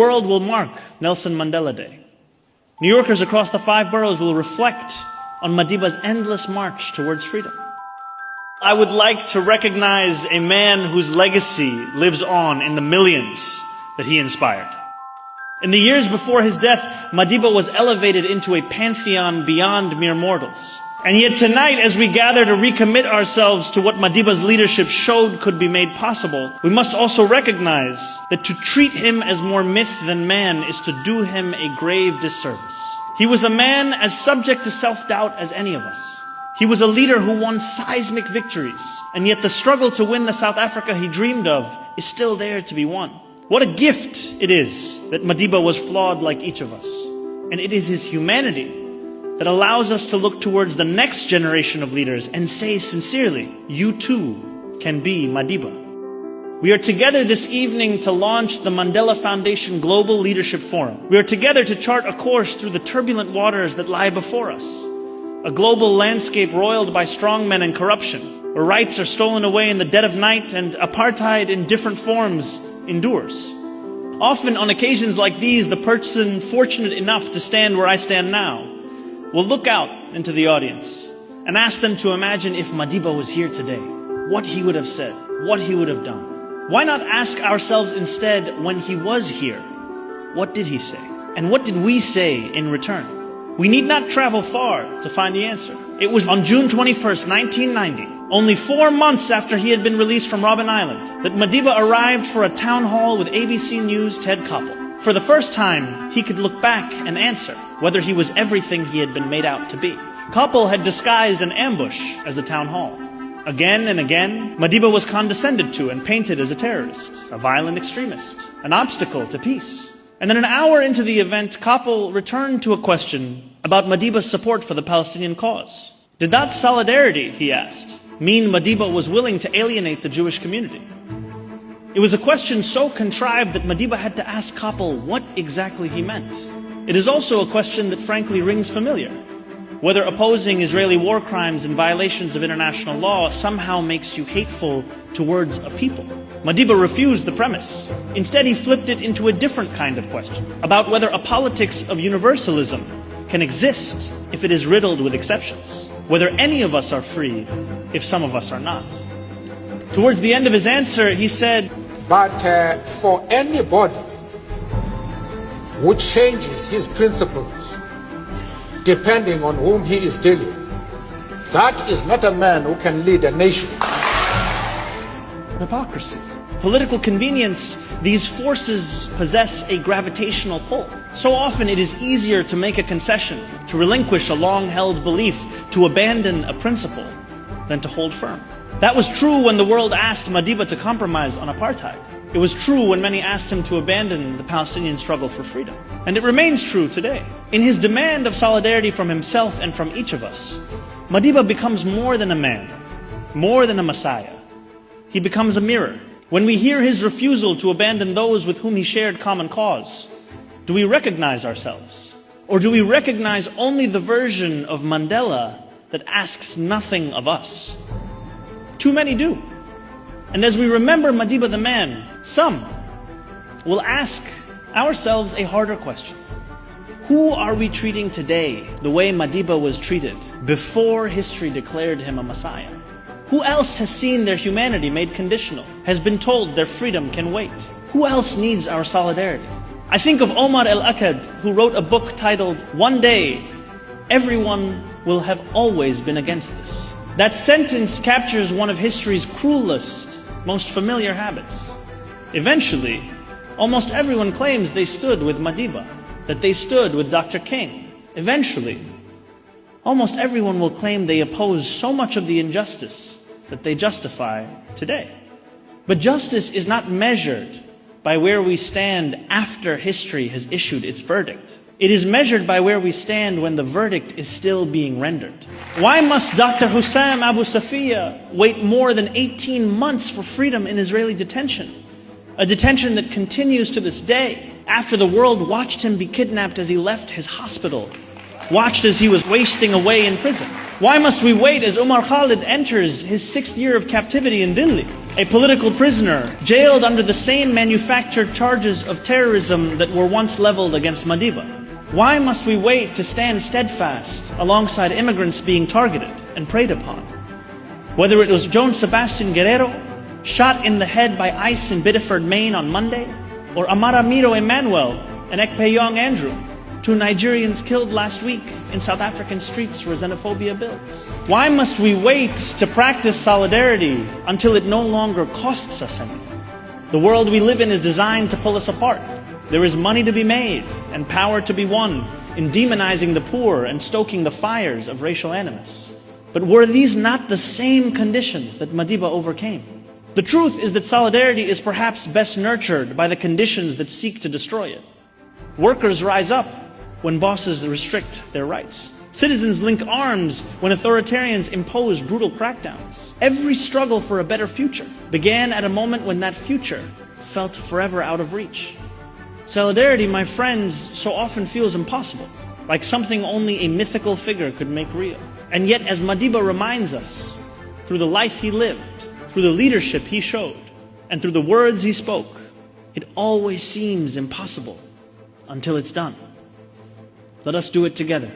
The world will mark Nelson Mandela Day. New Yorkers across the 5 boroughs will reflect on Madiba's endless march towards freedom. I would like to recognize a man whose legacy lives on in the millions that he inspired. In the years before his death, Madiba was elevated into a pantheon beyond mere mortals. And yet tonight, as we gather to recommit ourselves to what Madiba's leadership showed could be made possible, we must also recognize that to treat him as more myth than man is to do him a grave disservice. He was a man as subject to self-doubt as any of us. He was a leader who won seismic victories, and yet the struggle to win the South Africa he dreamed of is still there to be won. What a gift it is that Madiba was flawed like each of us. And it is his humanity that allows us to look towards the next generation of leaders and say sincerely, you too can be Madiba. We are together this evening to launch the Mandela Foundation Global Leadership Forum. We are together to chart a course through the turbulent waters that lie before us. A global landscape roiled by strongmen and corruption, where rights are stolen away in the dead of night and apartheid in different forms endures. Often on occasions like these, the person fortunate enough to stand where I stand now will look out into the audience and ask them to imagine if Madiba was here today, what he would have said, what he would have done. Why not ask ourselves instead, when he was here, what did he say? And what did we say in return? We need not travel far to find the answer. It was on June 21st, 1990, only 4 months after he had been released from Robben Island, that Madiba arrived for a town hall with ABC News' Ted Koppel. For the first time, he could look back and answer whether he was everything he had been made out to be. Koppel had disguised an ambush as a town hall. Again and again, Madiba was condescended to and painted as a terrorist, a violent extremist, an obstacle to peace. And then an hour into the event, Koppel returned to a question about Madiba's support for the Palestinian cause. Did that solidarity, he asked, mean Madiba was willing to alienate the Jewish community? It was a question so contrived that Madiba had to ask Koppel what exactly he meant. It is also a question that frankly rings familiar. Whether opposing Israeli war crimes and violations of international law somehow makes you hateful towards a people. Madiba refused the premise. Instead, he flipped it into a different kind of question, about whether a politics of universalism can exist if it is riddled with exceptions. Whether any of us are free if some of us are not. Towards the end of his answer, he said, but for anybody who changes his principles depending on whom he is dealing, that is not a man who can lead a nation. Hypocrisy. Political convenience, these forces possess a gravitational pull. So often it is easier to make a concession, to relinquish a long-held belief, to abandon a principle, than to hold firm. That was true when the world asked Madiba to compromise on apartheid. It was true when many asked him to abandon the Palestinian struggle for freedom. And it remains true today. In his demand of solidarity from himself and from each of us, Madiba becomes more than a man, more than a messiah. He becomes a mirror. When we hear his refusal to abandon those with whom he shared common cause, do we recognize ourselves? Or do we recognize only the version of Mandela that asks nothing of us? Too many do. And as we remember Madiba the man, some will ask ourselves a harder question. Who are we treating today the way Madiba was treated before history declared him a messiah? Who else has seen their humanity made conditional, has been told their freedom can wait? Who else needs our solidarity? I think of Omar el-Akkad, who wrote a book titled, "One Day, Everyone Will Have Always Been Against This." That sentence captures one of history's cruelest, most familiar habits. Eventually, almost everyone claims they stood with Madiba, that they stood with Dr. King. Eventually, almost everyone will claim they oppose so much of the injustice that they justify today. But justice is not measured by where we stand after history has issued its verdict. It is measured by where we stand when the verdict is still being rendered. Why must Dr. Hussam Abu Safiya wait more than 18 months for freedom in Israeli detention? A detention that continues to this day, after the world watched him be kidnapped as he left his hospital, watched as he was wasting away in prison. Why must we wait as Umar Khalid enters his 6th year of captivity in Delhi? a political prisoner, jailed under the same manufactured charges of terrorism that were once leveled against Madiba. Why must we wait to stand steadfast alongside immigrants being targeted and preyed upon? Whether it was Joan Sebastian Guerrero, shot in the head by ICE in Biddeford, Maine on Monday, or Amaramiro Emmanuel and Ekpeyong Andrew, two Nigerians killed last week in South African streets for xenophobia builds. Why must we wait to practice solidarity until it no longer costs us anything? The world we live in is designed to pull us apart. There is money to be made and power to be won in demonizing the poor and stoking the fires of racial animus. But were these not the same conditions that Madiba overcame? The truth is that solidarity is perhaps best nurtured by the conditions that seek to destroy it. Workers rise up when bosses restrict their rights. Citizens link arms when authoritarians impose brutal crackdowns. Every struggle for a better future began at a moment when that future felt forever out of reach. Solidarity, my friends, so often feels impossible, like something only a mythical figure could make real. And yet, as Madiba reminds us, through the life he lived, through the leadership he showed, and through the words he spoke, it always seems impossible until it's done. Let us do it together.